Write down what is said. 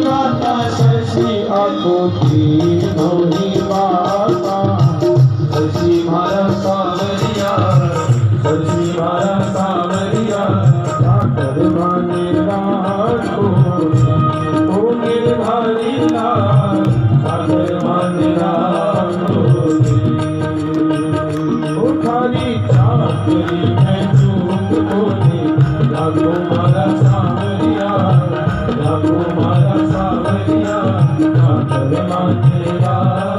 गाता शशी आकोटी मोही बाता शशी मारा सावरिया शशी मारा सावरिया साकर माने राखो ओ गिरधारी लाल साकर माने राखो उठारी चाकरी में चूक बोले लागो मारा सावरिया लागो मारा सावरिया साकर माने राखो